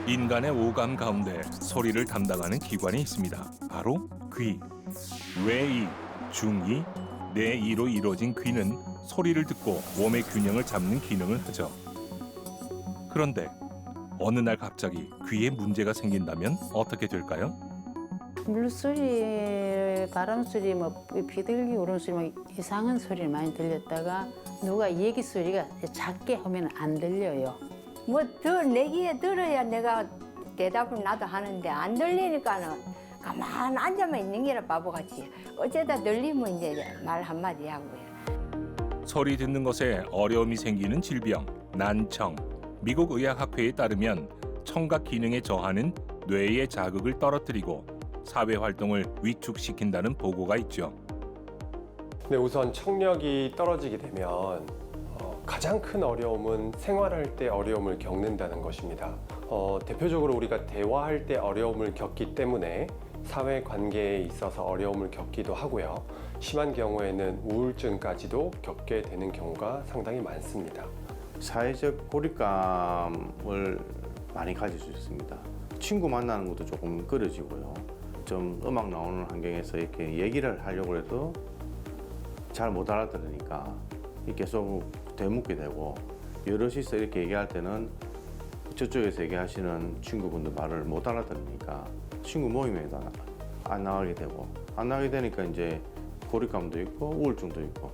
인간의 오감 가운데 소리를 담당하는 기관이 있습니다. 바로 귀. 외이, 중이, 내이로 이루어진 귀는 소리를 듣고 몸의 균형을 잡는 기능을 하죠. 그런데 어느 날 갑자기 귀에 문제가 생긴다면 어떻게 될까요? 물소리, 바람소리, 뭐 비둘기 울음소리, 뭐 이상한 소리를 많이 들렸다가 누가 얘기 소리가 작게 하면 안 들려요. 뭐 더 내기에 들어야 내가 대답을 나도 하는데 안 들리니까는 가만 앉아만 있는 게라 바보같이 어쩌다 들리면 이제 말 한마디 하고요. 소리 듣는 것에 어려움이 생기는 질병, 난청. 미국 의학학회에 따르면 청각 기능에 저하는 뇌의 자극을 떨어뜨리고 사회 활동을 위축시킨다는 보고가 있죠. 네, 우선 청력이 떨어지게 되면 가장 큰 어려움은 생활할 때 어려움을 겪는다는 것입니다. 대표적으로 우리가 대화할 때 어려움을 겪기 때문에 사회 관계에 있어서 어려움을 겪기도 하고요. 심한 경우에는 우울증까지도 겪게 되는 경우가 상당히 많습니다. 사회적 고립감을 많이 가질 수 있습니다. 친구 만나는 것도 조금 끊어지고요. 좀 음악 나오는 환경에서 이렇게 얘기를 하려고 해도 잘 못 알아들으니까 계속 되묻게 되고, 여럿이서 이렇게 얘기할 때는 저쪽에서 얘기하시는 친구분들 말을 못 알아들으니까 친구 모임에도 안 나가게 되고, 안 나가게 되니까 이제 고립감도 있고 우울증도 있고,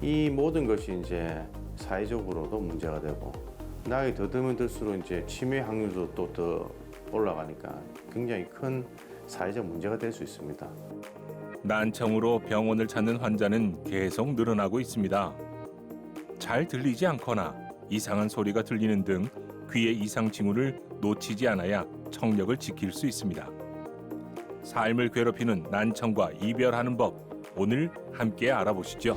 이 모든 것이 이제 사회적으로도 문제가 되고, 나이 더 들면 들수록 이제 치매 확률도 또 더 올라가니까 굉장히 큰 사회적 문제가 될 수 있습니다. 난청으로 병원을 찾는 환자는 계속 늘어나고 있습니다. 잘 들리지 않거나 이상한 소리가 들리는 등 귀의 이상 징후를 놓치지 않아야 청력을 지킬 수 있습니다. 삶을 괴롭히는 난청과 이별하는 법, 오늘 함께 알아보시죠.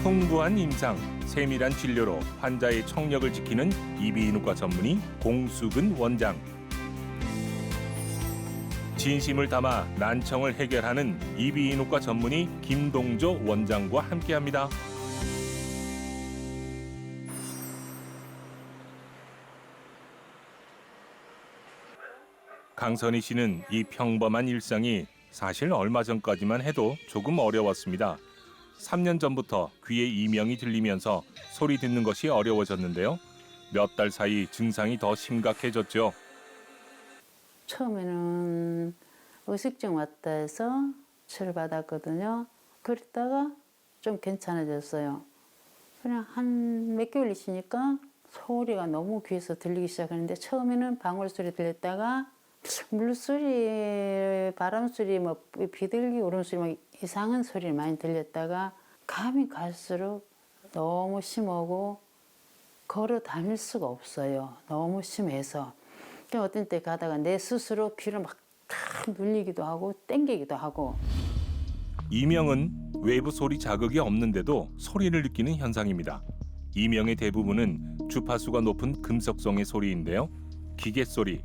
풍부한 임상, 세밀한 진료로 환자의 청력을 지키는 이비인후과 전문의 공수근 원장. 진심을 담아 난청을 해결하는 이비인후과 전문의 김동조 원장과 함께합니다. 강선희 씨는 이 평범한 일상이 사실 얼마 전까지만 해도 조금 어려웠습니다. 3년 전부터 귀에 이명이 들리면서 소리 듣는 것이 어려워졌는데요. 몇 달 사이 증상이 더 심각해졌죠. 처음에는 의식증 왔다 해서 치료받았거든요. 그랬다가 좀 괜찮아졌어요. 그냥 한 몇 개월 있으니까 소리가 너무 귀에서 들리기 시작하는데, 처음에는 방울소리 들렸다가 물소리, 바람소리, 뭐 비둘기 울음소리, 뭐 이상한 소리를 많이 들렸다가 감이 갈수록 너무 심하고 걸어 다닐 수가 없어요. 너무 심해서. 어떤 때 가다가 내 스스로 귀를 막 눌리기도 하고 땡기기도 하고. 이명은 외부 소리 자극이 없는데도 소리를 느끼는 현상입니다. 이명의 대부분은 주파수가 높은 금속성의 소리인데요. 기계 소리,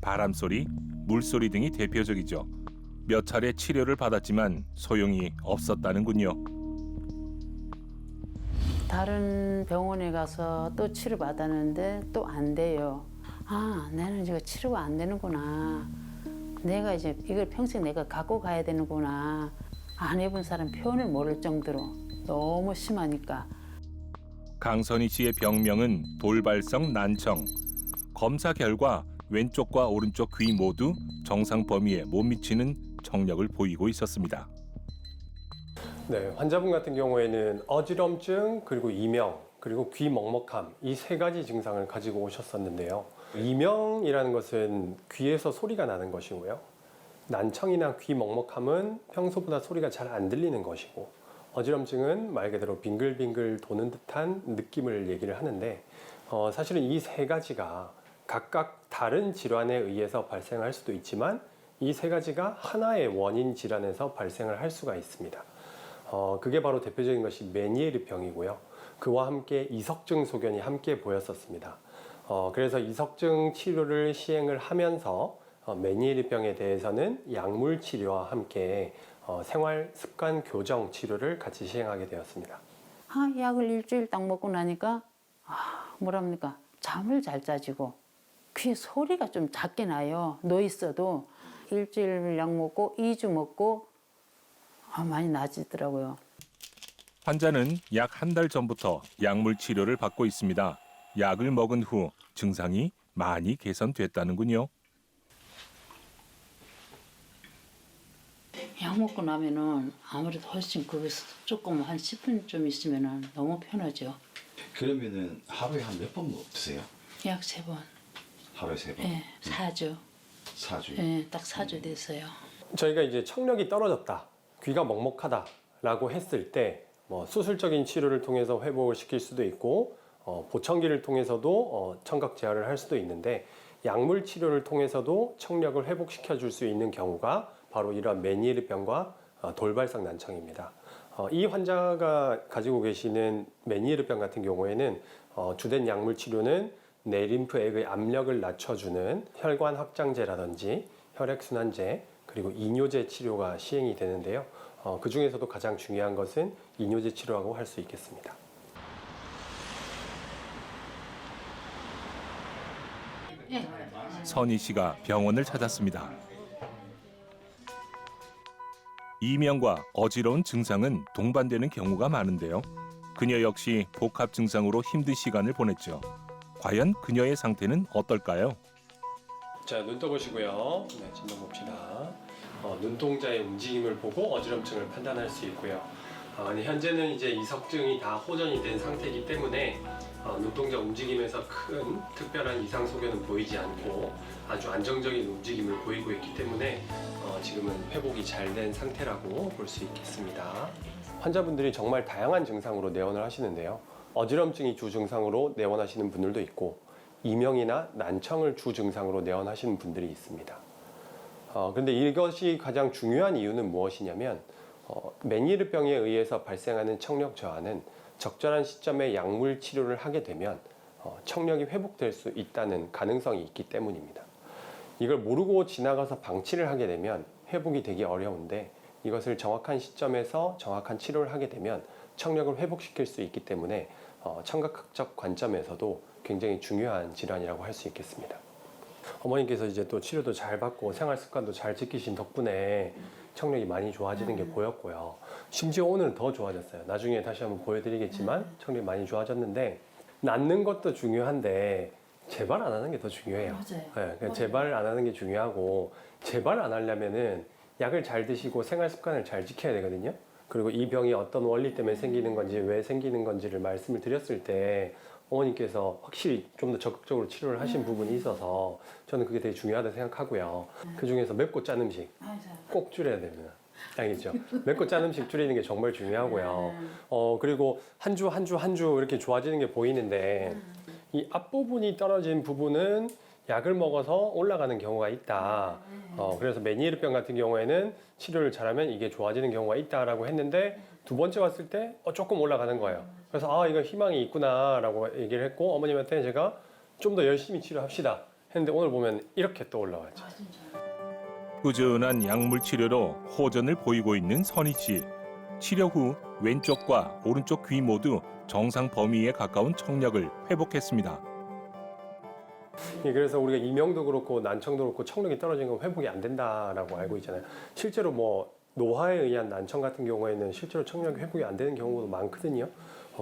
바람 소리, 물소리 등이 대표적이죠. 몇 차례 치료를 받았지만 소용이 없었다는군요. 다른 병원에 가서 또 치료받았는데 또 안 돼요. 아, 나는 이거 치료가 안 되는구나. 내가 이제 이걸 평생 내가 갖고 가야 되는구나. 안 해본 사람 표현을 모를 정도로 너무 심하니까. 강선희 씨의 병명은 돌발성 난청. 검사 결과 왼쪽과 오른쪽 귀 모두 정상 범위에 못 미치는 청력을 보이고 있었습니다. 네, 환자분 같은 경우에는 어지럼증, 그리고 이명, 그리고 귀 먹먹함, 이 세 가지 증상을 가지고 오셨었는데요. 이명이라는 것은 귀에서 소리가 나는 것이고요. 난청이나 귀 먹먹함은 평소보다 소리가 잘 안 들리는 것이고, 어지럼증은 말 그대로 빙글빙글 도는 듯한 느낌을 얘기를 하는데, 사실은 이 세 가지가 각각 다른 질환에 의해서 발생할 수도 있지만, 이 세 가지가 하나의 원인 질환에서 발생을 할 수가 있습니다. 그게 바로 대표적인 것이 메니에르 병이고요. 그와 함께 이석증 소견이 함께 보였었습니다. 그래서 이석증 치료를 시행을 하면서 메니에르병에 대해서는 약물 치료와 함께 생활 습관 교정 치료를 같이 시행하게 되었습니다. 약을 일주일 딱 먹고 나니까 뭐랍니까? 잠을 잘 자지고 귀에 소리가 좀 작게 나요. 누워 있어도 일주일 약 먹고 2주 먹고 많이 나아지더라고요. 환자는 약 한 달 전부터 약물 치료를 받고 있습니다. 약을 먹은 후 증상이 많이 개선됐다는군요. 약 먹고 나면은 아무래도 훨씬 거기서 조금 한 10분 좀 있으면은 너무 편하죠. 그러면은 하루에 한 몇 번 드세요? 약 3번. 하루에 3번? 예, 4주. 4주? 예, 딱 4주 됐어요. 저희가 이제 청력이 떨어졌다, 귀가 먹먹하다라고 했을 때 수술적인 치료를 통해서 회복을 시킬 수도 있고 보청기를 통해서도 청각 제어를 할 수도 있는데 약물 치료를 통해서도 청력을 회복시켜 줄 수 있는 경우가 바로 이러한 메니에르병과 돌발성 난청입니다. 이 환자가 가지고 계시는 메니에르병 같은 경우에는 주된 약물 치료는 내림프액의 압력을 낮춰주는 혈관 확장제라든지 혈액순환제 그리고 이뇨제 치료가 시행이 되는데요. 그 중에서도 가장 중요한 것은 이뇨제 치료라고 할 수 있겠습니다. 선희 씨가 병원을 찾았습니다. 이명과 어지러운 증상은 동반되는 경우가 많은데요. 그녀 역시 복합 증상으로 힘든 시간을 보냈죠. 과연 그녀의 상태는 어떨까요? 자, 눈 떠보시고요. 네, 진동 봅시다. 눈동자의 움직임을 보고 어지럼증을 판단할 수 있고요. 현재는 이제 이석증이 다 호전이 된 상태이기 때문에 눈동자 움직임에서 큰 특별한 이상 소견은 보이지 않고 아주 안정적인 움직임을 보이고 있기 때문에 지금은 회복이 잘 된 상태라고 볼 수 있겠습니다. 환자분들이 정말 다양한 증상으로 내원을 하시는데요. 어지럼증이 주 증상으로 내원하시는 분들도 있고 이명이나 난청을 주 증상으로 내원하시는 분들이 있습니다. 그런데 이것이 가장 중요한 이유는 무엇이냐면 메니에르병에 의해서 발생하는 청력 저하는 적절한 시점에 약물 치료를 하게 되면 청력이 회복될 수 있다는 가능성이 있기 때문입니다. 이걸 모르고 지나가서 방치를 하게 되면 회복이 되기 어려운데 이것을 정확한 시점에서 정확한 치료를 하게 되면 청력을 회복시킬 수 있기 때문에 청각학적 관점에서도 굉장히 중요한 질환이라고 할 수 있겠습니다. 어머님께서 이제 또 치료도 잘 받고 생활 습관도 잘 지키신 덕분에 청력이 많이 좋아지는 게 보였고요. 심지어 오늘은 더 좋아졌어요. 나중에 다시 한번 보여드리겠지만 청력이 많이 좋아졌는데 낫는 것도 중요한데 재발 안 하는 게 더 중요해요. 맞아요. 네, 재발 안 하는 게 중요하고 재발 안 하려면은 약을 잘 드시고 생활 습관을 잘 지켜야 되거든요. 그리고 이 병이 어떤 원리 때문에 생기는 건지 왜 생기는 건지를 말씀을 드렸을 때 어머님께서 확실히 좀 더 적극적으로 치료를 하신 부분이 있어서 저는 그게 되게 중요하다고 생각하고요. 그 중에서 맵고 짠 음식 꼭 줄여야 됩니다. 알겠죠? 맵고 짠 음식 줄이는 게 정말 중요하고요. 그리고 한 주 한 주 이렇게 좋아지는 게 보이는데 이 앞부분이 떨어진 부분은 약을 먹어서 올라가는 경우가 있다. 그래서 메니에르병 같은 경우에는 치료를 잘하면 이게 좋아지는 경우가 있다라고 했는데 두 번째 왔을 때 조금 올라가는 거예요. 그래서 이거 희망이 있구나라고 얘기를 했고 어머님한테 제가 좀 더 열심히 치료합시다 했는데 오늘 보면 이렇게 또 올라왔죠. 꾸준한 약물 치료로 호전을 보이고 있는 선희 씨. 치료 후 왼쪽과 오른쪽 귀 모두 정상 범위에 가까운 청력을 회복했습니다. 그래서 우리가 이명도 그렇고 난청도 그렇고 청력이 떨어진 건 회복이 안 된다라고 알고 있잖아요. 실제로 노화에 의한 난청 같은 경우에는 실제로 청력이 회복이 안 되는 경우도 많거든요.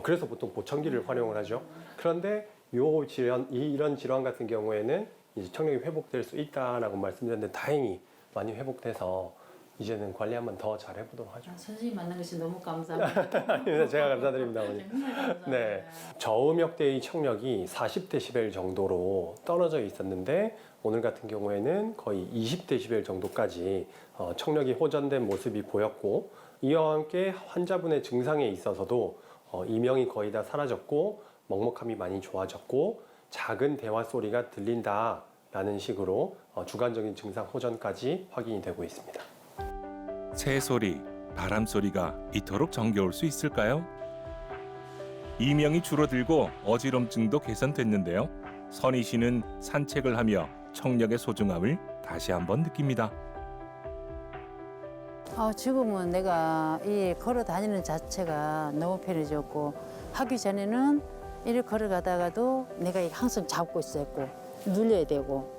그래서 보통 보청기를 활용을 하죠. 그런데 이런 질환 같은 경우에는 이제 청력이 회복될 수 있다라고 말씀드렸는데 다행히 많이 회복돼서 이제는 관리 한번 더 잘 해보도록 하죠. 선생님 만난 것이 너무 감사합니다. 아닙니다. 제가 감사드립니다, 어머니. 정말 감사합니다. 네, 저음역대의 청력이 40dB 정도로 떨어져 있었는데 오늘 같은 경우에는 거의 20dB 정도까지 청력이 호전된 모습이 보였고 이와 함께 환자분의 증상에 있어서도 이명이 거의 다 사라졌고 먹먹함이 많이 좋아졌고 작은 대화 소리가 들린다라는 식으로 주관적인 증상 호전까지 확인이 되고 있습니다. 새소리, 바람소리가 이토록 정겨울 수 있을까요? 이명이 줄어들고 어지럼증도 개선됐는데요. 선희 씨는 산책을 하며 청력의 소중함을 다시 한번 느낍니다. 지금은 내가 이 걸어 다니는 자체가 너무 편해졌고 하기 전에는 이렇게 걸어가다가도 내가 항상 잡고 있었고 눌려야 되고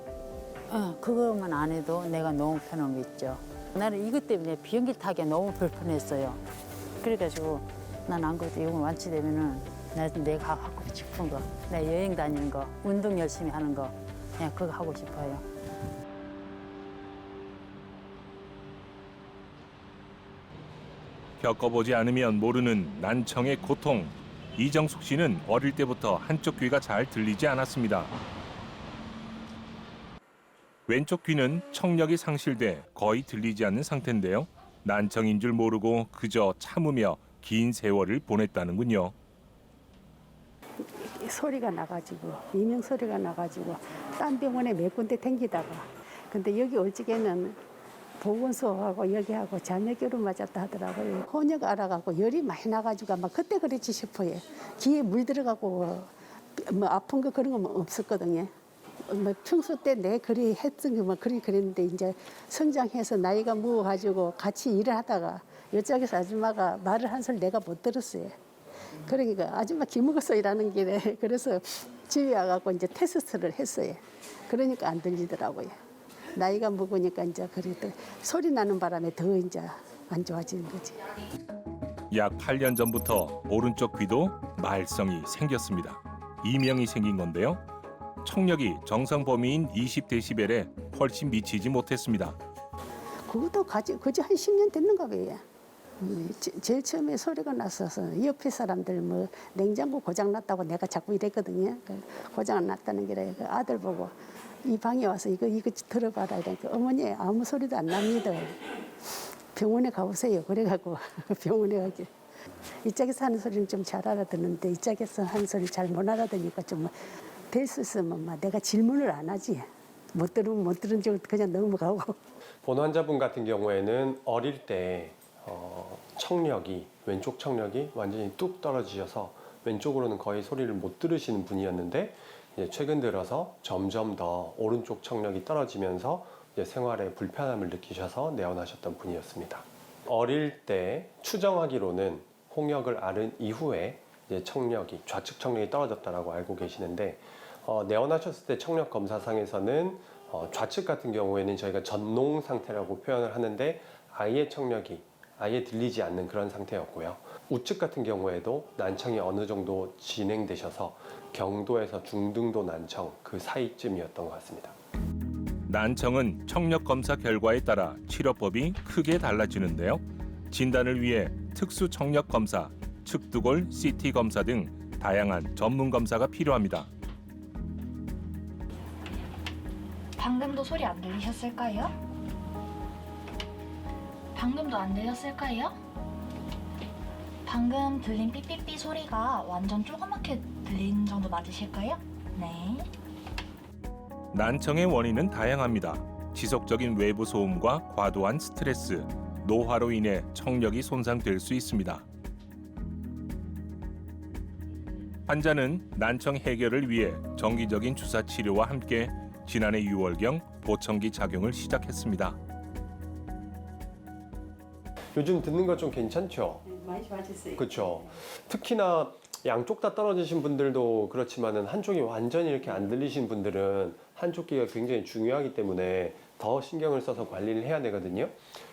그것만 안 해도 내가 너무 편한 거 있죠. 나는 이것 때문에 비행기 타기가 너무 불편했어요. 그래가지고 난 안 그래도 이거 완치되면은 내가 하고 싶은 거, 내가 여행 다니는 거, 운동 열심히 하는 거 그냥 그거 하고 싶어요. 겪어보지 않으면 모르는 난청의 고통. 이정숙 씨는 어릴 때부터 한쪽 귀가 잘 들리지 않았습니다. 왼쪽 귀는 청력이 상실돼 거의 들리지 않는 상태인데요. 난청인 줄 모르고 그저 참으며 긴 세월을 보냈다는군요. 소리가 나가지고 이명 소리가 나가지고 딴 병원에 몇 군데 댕기다가 근데 여기 올 적에는 보건소하고 여기하고 자녀교로 맞았다 하더라고요. 혼역 알아가고 열이 많이 나가지고 아마 그때 그랬지 싶어요. 귀에 물 들어가고 뭐 아픈 거 그런 건 없었거든요. 뭐 평소 때 내 그리 했던 게 뭐 그랬는데 이제 성장해서 나이가 먹어가지고 같이 일을 하다가 이쪽에서 아줌마가 말을 한 소리 내가 못 들었어요. 그러니까 아줌마 기먹어서 일하는 길에 그래서 집에 와갖고 이제 테스트를 했어요. 그러니까 안 들리더라고요. 나이가 먹으니까 이제 그래도 소리 나는 바람에 더 이제 안 좋아지는 거지. 약 8년 전부터 오른쪽 귀도 말썽이 생겼습니다. 이명이 생긴 건데요. 청력이 정상 범위인 20데시벨에 훨씬 미치지 못했습니다. 그것도 그저 한 10년 됐는가 봐요. 제일 처음에 소리가 났어서 옆에 사람들 뭐 냉장고 고장 났다고 내가 자꾸 이랬거든요. 고장 났다는 게 그 아들 보고 이 방에 와서 이거 들어봐라 이러니까 어머니 아무 소리도 안 납니다. 병원에 가보세요. 그래갖고 병원에 가기. 이쪽에서 하는 소리는 좀 잘 알아듣는데 이쪽에서 하는 소리 잘 못 알아듣니까 좀 될 수 있으면 막 내가 질문을 안 하지. 못 들으면 못 들은 줄 그냥 넘어가고. 본 환자분 같은 경우에는 어릴 때 청력이 왼쪽 청력이 완전히 뚝 떨어지셔서 왼쪽으로는 거의 소리를 못 들으시는 분이었는데 이제 최근 들어서 점점 더 오른쪽 청력이 떨어지면서 이제 생활에 불편함을 느끼셔서 내원하셨던 분이었습니다. 어릴 때 추정하기로는 홍역을 앓은 이후에 이제 청력이 좌측 청력이 떨어졌다라고 알고 계시는데 내원하셨을 때 청력 검사상에서는 좌측 같은 경우에는 저희가 전농 상태라고 표현을 하는데 아예 청력이 아예 들리지 않는 그런 상태였고요. 우측 같은 경우에도 난청이 어느 정도 진행되셔서 경도에서 중등도 난청 그 사이쯤이었던 것 같습니다. 난청은 청력 검사 결과에 따라 치료법이 크게 달라지는데요. 진단을 위해 특수 청력 검사, 측두골 CT 검사 등 다양한 전문 검사가 필요합니다. 방금도 소리 안 들리셨을까요? 방금도 안 들렸을까요? 방금 들린 삐삐삐 소리가 완전 조그맣게 들린 정도 맞으실까요? 네. 난청의 원인은 다양합니다. 지속적인 외부 소음과 과도한 스트레스, 노화로 인해 청력이 손상될 수 있습니다. 환자는 난청 해결을 위해 정기적인 주사 치료와 함께 지난해 6월경 보청기 착용을 시작했습니다. 요즘 듣는 거 좀 괜찮죠? 많이 좋아졌어요. 그렇죠. 특히나 양쪽 다 떨어지신 분들도 그렇지만은 한쪽이 완전히 이렇게 안 들리신 분들은 한쪽 귀가 굉장히 중요하기 때문에 더 신경을 써서 관리를 해야 되거든요.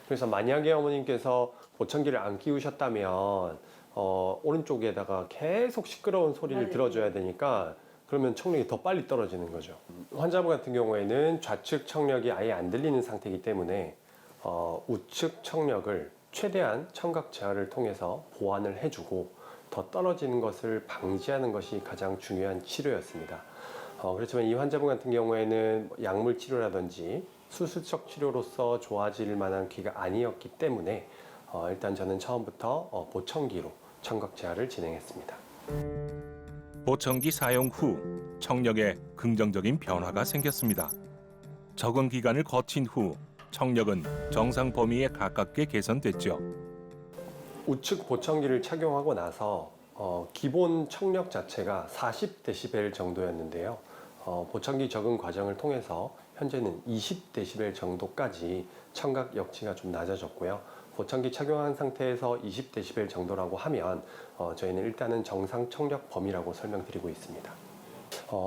그래서 만약에 어머님께서 보청기를 안 끼우셨다면 오른쪽에다가 계속 시끄러운 소리를 들어줘야 되니까 그러면 청력이 더 빨리 떨어지는 거죠. 환자분 같은 경우에는 좌측 청력이 아예 안 들리는 상태이기 때문에 우측 청력을 최대한 청각 제어를 통해서 보완을 해주고 더 떨어지는 것을 방지하는 것이 가장 중요한 치료였습니다. 그렇지만 이 환자분 같은 경우에는 약물 치료라든지 수술적 치료로서 좋아질 만한 귀가 아니었기 때문에 일단 저는 처음부터 보청기로 청각 제어를 진행했습니다. 보청기 사용 후 청력에 긍정적인 변화가 생겼습니다. 적응 기간을 거친 후 청력은 정상 범위에 가깝게 개선됐죠. 우측 보청기를 착용하고 나서 기본 청력 자체가 40데시벨 정도였는데요. 보청기 적응 과정을 통해서 현재는 20dB 정도까지 청각 역치가 좀 낮아졌고요. 보청기 착용한 상태에서 20dB 정도라고 하면 저희는 일단은 정상 청력 범위라고 설명드리고 있습니다.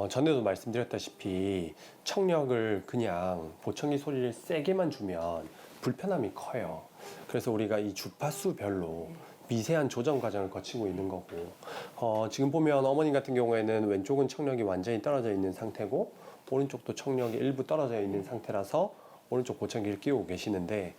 전에도 말씀드렸다시피 청력을 그냥 보청기 소리를 세게만 주면 불편함이 커요. 그래서 우리가 이 주파수별로 미세한 조정 과정을 거치고 있는 거고, 지금 보면 어머님 같은 경우에는 왼쪽은 청력이 완전히 떨어져 있는 상태고 오른쪽도 청력이 일부 떨어져 있는 상태라서 오른쪽 보청기를 끼우고 계시는데,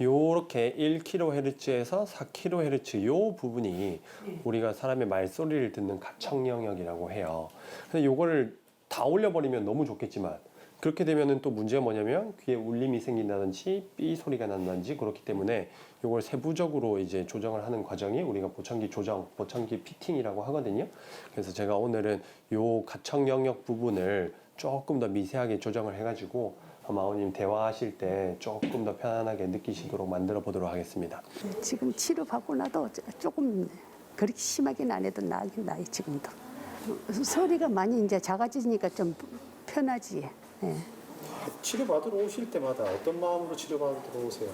요렇게 1kHz에서 4kHz 요 부분이 우리가 사람의 말소리를 듣는 가청 영역이라고 해요. 근데 요거를 다 올려버리면 너무 좋겠지만, 그렇게 되면은 또 문제가 뭐냐면 귀에 울림이 생긴다든지 삐 소리가 난다든지, 그렇기 때문에 요걸 세부적으로 이제 조정을 하는 과정이 우리가 보청기 조정, 보청기 피팅이라고 하거든요. 그래서 제가 오늘은 요 가청 영역 부분을 조금 더 미세하게 조정을 해가지고 아버님 대화하실 때 조금 더 편안하게 느끼시도록 만들어 보도록 하겠습니다. 지금 치료받고 나도 조금 그렇게 심하게는 안 해도 나긴 나요, 지금도. 소리가 많이 이제 작아지니까 좀 편하지. 예. 치료받으러 오실 때마다 어떤 마음으로 치료받으러 오세요?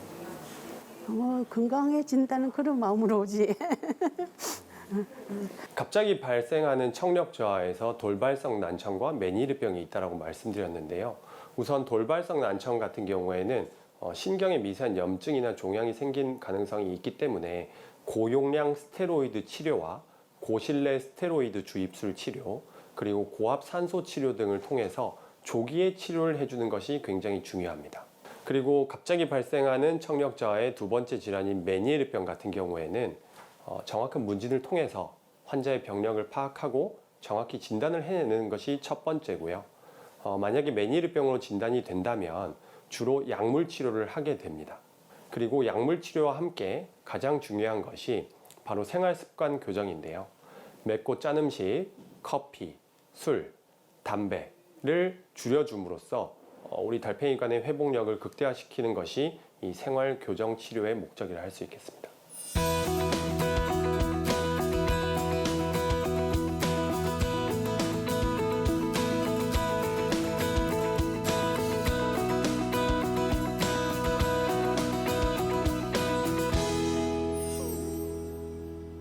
건강해진다는 그런 마음으로 오지. 갑자기 발생하는 청력 저하에서 돌발성 난청과 메니르병이 있다고 말씀드렸는데요. 우선 돌발성 난청 같은 경우에는 신경에 미세한 염증이나 종양이 생긴 가능성이 있기 때문에 고용량 스테로이드 치료와 고실내 스테로이드 주입술 치료, 그리고 고압 산소 치료 등을 통해서 조기에 치료를 해주는 것이 굉장히 중요합니다. 그리고 갑자기 발생하는 청력 저하의 두 번째 질환인 메니에르병 같은 경우에는 정확한 문진을 통해서 환자의 병력을 파악하고 정확히 진단을 해내는 것이 첫 번째고요. 만약에 메니에르병으로 진단이 된다면 주로 약물 치료를 하게 됩니다. 그리고 약물 치료와 함께 가장 중요한 것이 바로 생활 습관 교정인데요. 맵고 짠 음식, 커피, 술, 담배를 줄여줌으로써 우리 달팽이관의 회복력을 극대화시키는 것이 이 생활 교정 치료의 목적이라 할 수 있겠습니다.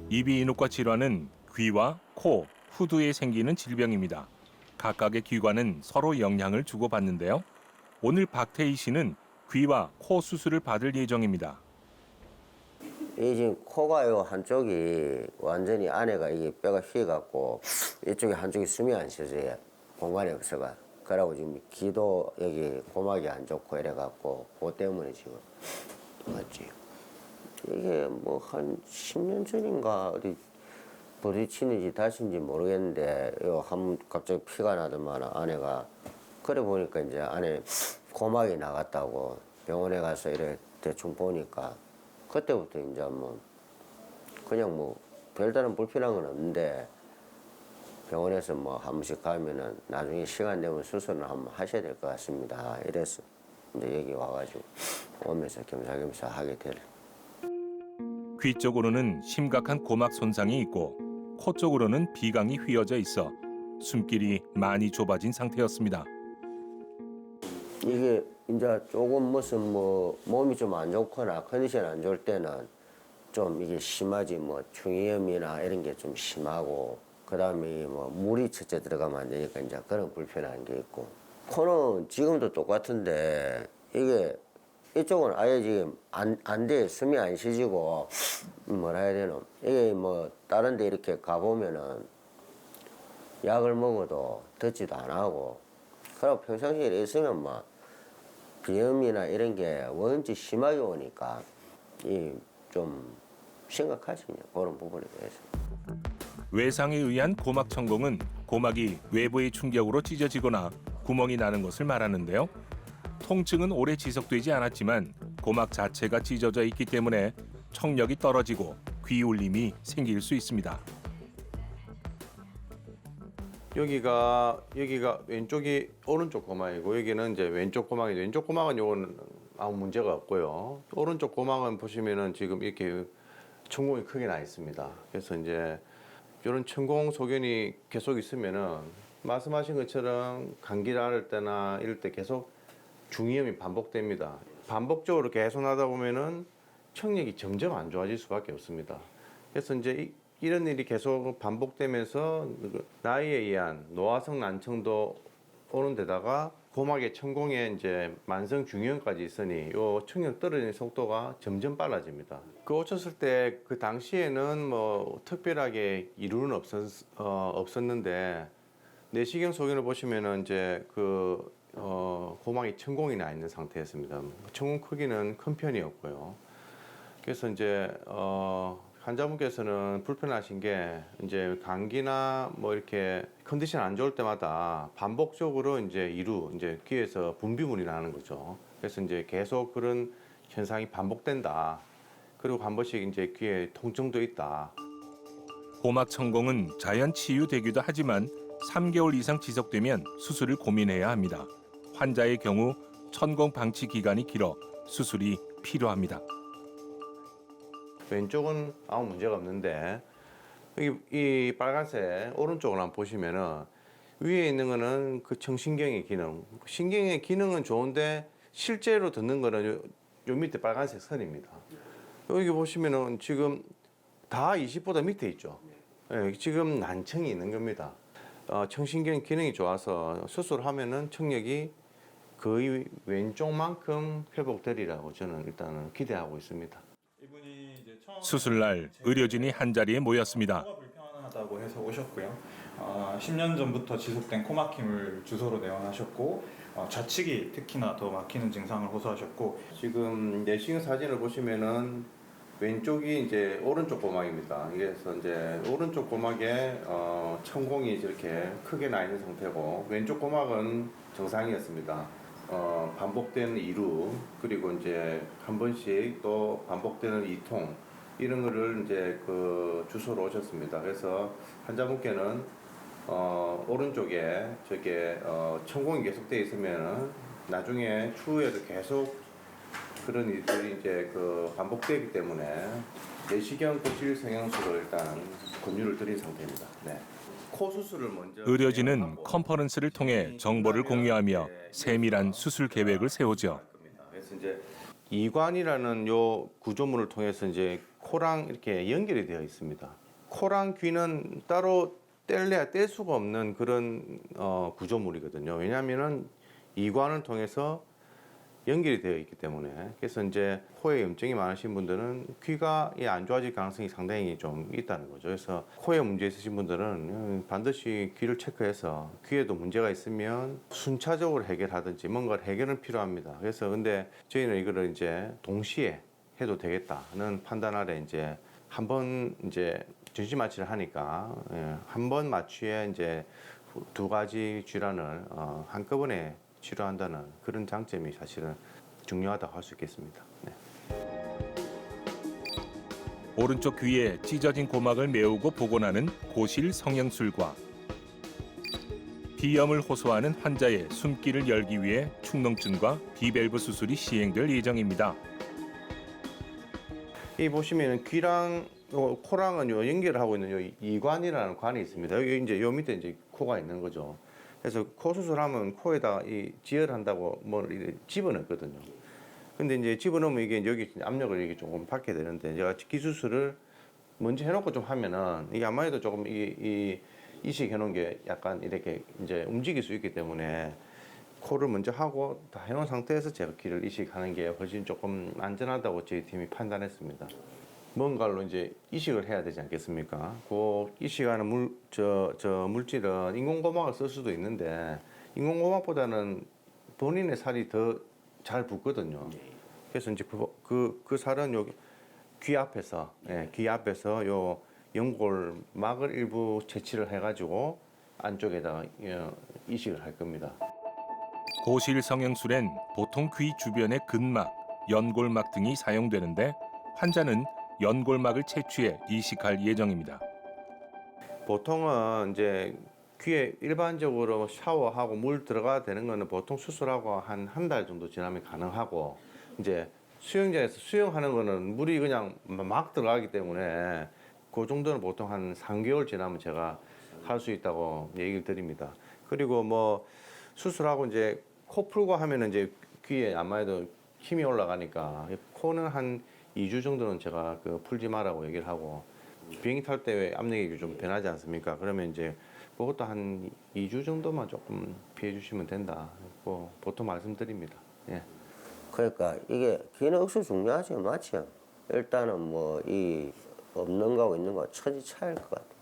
이비인후과 질환은 귀와 코, 후두에 생기는 질병입니다. 각각의 기관은 서로 영향을 주고받는데요. 오늘 박태희 씨는 귀와 코 수술을 받을 예정입니다. 이 지금 코가요 한쪽이 완전히 안에가 이게 뼈가 휘어갖고 이쪽에 한쪽이 숨이 안 쉬어져요. 공간이 없어가. 그러고 지금 귀도 여기 고막이 안 좋고 이래갖고 그것 때문에 지금 맞지. 이게 뭐 한 10년 전인가 어디 부딪히는지 다친지 모르겠는데 한 갑자기 피가 나더만 안에가 그래 보니까 이제 안에 고막이 나갔다고 병원에 가서 이래 대충 보니까 그때부터 이제 뭐 그냥 뭐 별다른 불편한 건 없는데 병원에서 뭐 한 번씩 가면은 나중에 시간 되면 수술을 한번 하셔야 될 것 같습니다. 이래서 이제 여기 와가지고 오면서 겸사겸사 하게 될. 귀 쪽으로는 심각한 고막 손상이 있고 코 쪽으로는 비강이 휘어져 있어 숨길이 많이 좁아진 상태였습니다. 이게 이제 조금 무슨 뭐 몸이 좀 안 좋거나 컨디션 안 좋을 때는 좀 이게 심하지 뭐 중이염이나 이런 게 좀 심하고 그다음에 뭐 물이 첫째 들어가면 안 되니까 이제 그런 불편한 게 있고 코는 지금도 똑같은데 이게 이쪽은 아예 지금 안 돼. 숨이 안 쉬지고 뭐라 해야 되나 이게 뭐 다른 데 이렇게 가보면은 약을 먹어도 듣지도 안 하고 그리고 평상시에 있으면 막 비염이나 이런 게 원체 심하게 오니까 이 좀 심각하지 그런 부분에 대해서. 외상에 의한 고막 천공은 고막이 외부의 충격으로 찢어지거나 구멍이 나는 것을 말하는데요. 통증은 오래 지속되지 않았지만 고막 자체가 찢어져 있기 때문에 청력이 떨어지고 귀 울림이 생길 수 있습니다. 여기가 왼쪽이 오른쪽 고막이고 여기는 이제 왼쪽 고막이죠. 왼쪽 고막은 요거는 아무 문제가 없고요. 오른쪽 고막은 보시면은 지금 이렇게 천공이 크게 나 있습니다. 그래서 이제 이런 천공 소견이 계속 있으면은 말씀하신 것처럼 감기를 앓을 때나 이럴 때 계속 중이염이 반복됩니다. 반복적으로 계속 하다 보면은 청력이 점점 안 좋아질 수밖에 없습니다. 그래서 이제 이런 일이 계속 반복되면서 나이에 의한 노화성 난청도 오는 데다가 고막의 천공에 이제 만성 중이염까지 있으니 요 청력 떨어지는 속도가 점점 빨라집니다. 그 오셨을 때 그 당시에는 뭐 특별하게 이유는 없었는데 내시경 소견을 보시면은 이제 고막이 천공이 나 있는 상태였습니다. 천공 크기는 큰 편이었고요. 그래서 이제 환자분께서는 불편하신 게 이제 감기나 뭐 이렇게 컨디션 안 좋을 때마다 반복적으로 이제 이제 귀에서 분비물이 나는 거죠. 그래서 이제 계속 그런 현상이 반복된다. 그리고 한 번씩 이제 귀에 통증도 있다. 고막 천공은 자연 치유되기도 하지만 3개월 이상 지속되면 수술을 고민해야 합니다. 환자의 경우 천공 방치 기간이 길어 수술이 필요합니다. 왼쪽은 아무 문제가 없는데 이 빨간색 오른쪽을 한번 보시면은 위에 있는 거는 그 청신경의 기능. 신경의 기능은 좋은데 실제로 듣는 거는 요 밑에 빨간색 선입니다. 여기 보시면은 지금 다 20보다 밑에 있죠. 네, 지금 난청이 있는 겁니다. 청신경 기능이 좋아서 수술하면은 청력이 거의 왼쪽만큼 회복되리라고 저는 일단은 기대하고 있습니다. 수술날 의료진이 한자리에 모였습니다. 코가 불편하다고 해서 오셨고요. 10년 전부터 지속된 코 막힘을 주소로 내원하셨고 좌측이 특히나 더 막히는 증상을 호소하셨고 지금 내시경 사진을 보시면은 왼쪽이 이제 오른쪽 고막입니다. 그래서 이제 오른쪽 고막에 천공이 이렇게 크게 나 있는 상태고 왼쪽 고막은 정상이었습니다. 반복되는 이루 그리고 이제 한 번씩 또 반복되는 이통 이런 거를 이제 그 주소로 오셨습니다. 그래서 환자분께는 오른쪽에 저게 천공이 계속되어 있으면은 나중에 추후에도 계속 그런 일들이 이제 반복되기 때문에 내시경 고실 성형수를 일단 권유를 드린 상태입니다. 네. 코 수술을 먼저 의료진은 컨퍼런스를 통해 정보를 공유하며 세밀한 수술 계획을 세우죠. 그래서 이제 이관이라는 요 구조물을 통해서 이제 코랑 이렇게 연결이 되어 있습니다. 코랑 귀는 따로 뗄래야 뗄 수가 없는 그런 구조물이거든요. 왜냐하면은 이관을 통해서 연결이 되어 있기 때문에 그래서 이제 코에 염증이 많으신 분들은 귀가 안 좋아질 가능성이 상당히 좀 있다는 거죠. 그래서 코에 문제 있으신 분들은 반드시 귀를 체크해서 귀에도 문제가 있으면 순차적으로 해결하든지 뭔가를 해결은 필요합니다. 그래서 근데 저희는 이거를 이제 동시에 해도 되겠다는 판단 아래 이제 한 번 이제 전신 마취를 하니까 한 번 마취에 이제 두 가지 질환을 한꺼번에 치료한다는 그런 장점이 사실은 중요하다고 할 수 있겠습니다. 네. 오른쪽 귀에 찢어진 고막을 메우고 복원하는 고실 성형술과 비염을 호소하는 환자의 숨길을 열기 위해 축농증과 비밸브 수술이 시행될 예정입니다. 이 보시면은 귀랑 코랑은 요 연결을 하고 있는 요 이관이라는 관이 있습니다. 여기 이제 요 밑에 이제 코가 있는 거죠. 그래서 코 수술하면 코에다 이 지혈한다고 뭐 집어넣거든요. 근데 이제 집어넣으면 이게 여기 압력을 이게 조금 받게 되는데 제가 기수술을 먼저 해놓고 좀 하면은 이게 아무래도 조금 이 이식 해놓은 게 약간 이렇게 이제 움직일 수 있기 때문에 코를 먼저 하고 다 해놓은 상태에서 제가 귀를 이식하는 게 훨씬 조금 안전하다고 저희 팀이 판단했습니다. 뭔가로 이제 이식을 해야 되지 않겠습니까? 그 이식하는 물질은 인공고막을 쓸 수도 있는데 인공고막보다는 본인의 살이 더 잘 붙거든요. 그래서 이제 그 살은 여기 귀 앞에서 요 연골막을 일부 채취를 해가지고 안쪽에다가 이식을 할 겁니다. 고실 성형술엔 보통 귀 주변의 근막, 연골막 등이 사용되는데 환자는 연골막을 채취해 이식할 예정입니다. 보통은 이제 귀에 일반적으로 샤워하고 물 들어가야 되는 거는 보통 수술하고 한 달 정도 지나면 가능하고 이제 수영장에서 수영하는 거는 물이 그냥 막 들어가기 때문에 그 정도는 보통 한 3개월 지나면 제가 할 수 있다고 얘기를 드립니다. 그리고 뭐 수술하고 이제 코 풀고 하면은 이제 귀에 아무래도 힘이 올라가니까 코는 한 2주 정도는 제가 풀지 마라고 얘기를 하고 비행기 탈 때 압력이 좀 변하지 않습니까? 그러면 이제 그것도 한 2주 정도만 조금 피해 주시면 된다. 보통 말씀드립니다. 예. 그러니까 이게 귀는 억수 중요하죠, 맞죠? 일단은 뭐 이 없는 거하고 있는 거 천지 차이일 것 같아요.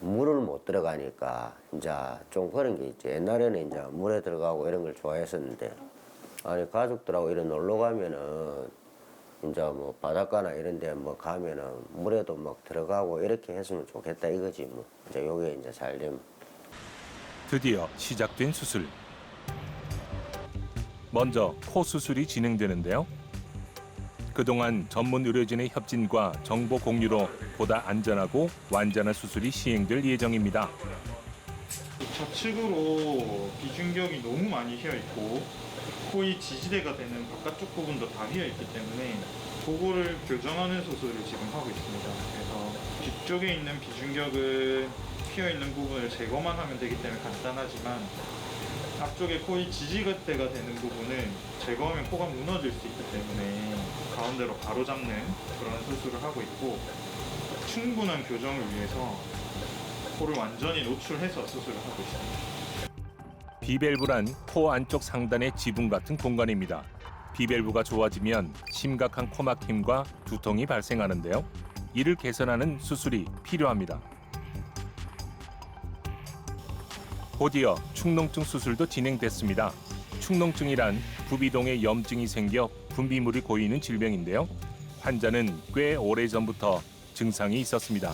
물을 못 들어가니까 이제 좀 그런 게 있죠. 옛날에는 이제 물에 들어가고 이런 걸 좋아했었는데 아니 가족들하고 이런 놀러 가면은 이제 뭐 바닷가나 이런 데 뭐 가면은 물에도 막 들어가고 이렇게 했으면 좋겠다 이거지 뭐. 이제 요게 이제 잘 되면. 드디어 시작된 수술. 먼저 코 수술이 진행되는데요. 그동안 전문 의료진의 협진과 정보 공유로 보다 안전하고 완전한 수술이 시행될 예정입니다. 좌측으로 비중격이 너무 많이 휘어 있고 코의 지지대가 되는 바깥쪽 부분도 다 휘어 있기 때문에 그거를 교정하는 수술을 지금 하고 있습니다. 그래서 뒤쪽에 있는 비중격은 휘어 있는 부분을 제거만 하면 되기 때문에 간단하지만 앞쪽에 코의 지지대가 되는 부분은 제거하면 코가 무너질 수 있기 때문에 가운데로 바로잡는 그런 수술을 하고 있고 충분한 교정을 위해서 코를 완전히 노출해서 수술을 하고 있습니다. 비밸브란 코 안쪽 상단의 지붕 같은 공간입니다. 비밸브가 좋아지면 심각한 코막힘과 두통이 발생하는데요. 이를 개선하는 수술이 필요합니다. 곧이어 축농증 수술도 진행됐습니다. 축농증이란 부비동에 염증이 생겨 분비물이 고이는 질병인데요. 환자는 꽤 오래전부터 증상이 있었습니다.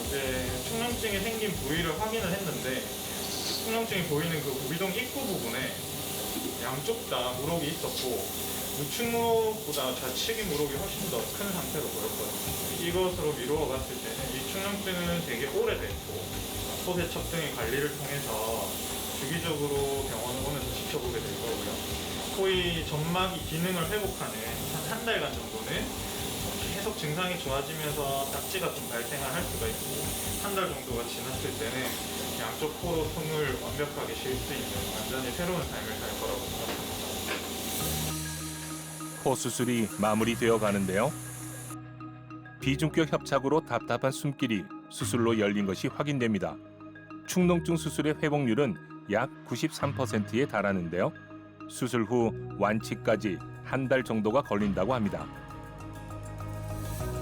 이제 축농증이 생긴 부위를 확인을 했는데 축농증이 보이는 그 부비동 입구 부분에 양쪽 다 물혹이 있었고 우측 물혹보다 좌측의 물혹이 훨씬 더 큰 상태로 보였거든요. 이것으로 미루어 봤을 때는 이 축농증은 되게 오래됐고 코세척 등의 관리를 통해서 주기적으로 병원을 오면서 지켜보게 될 거고요. 코의 점막이 기능을 회복하는 한 달간 정도는 계속 증상이 좋아지면서 딱지가 좀 발생을 할 수가 있고 한 달 정도가 지났을 때는 양쪽 코로 숨을 완벽하게 쉴 수 있는 완전히 새로운 삶을 살 거라고 생각합니다. 코 수술이 마무리되어 가는데요. 비중격 협착으로 답답한 숨길이 수술로 열린 것이 확인됩니다. 축농증 수술의 회복률은 약 93%에 달하는데요. 수술 후 완치까지 한 달 정도가 걸린다고 합니다.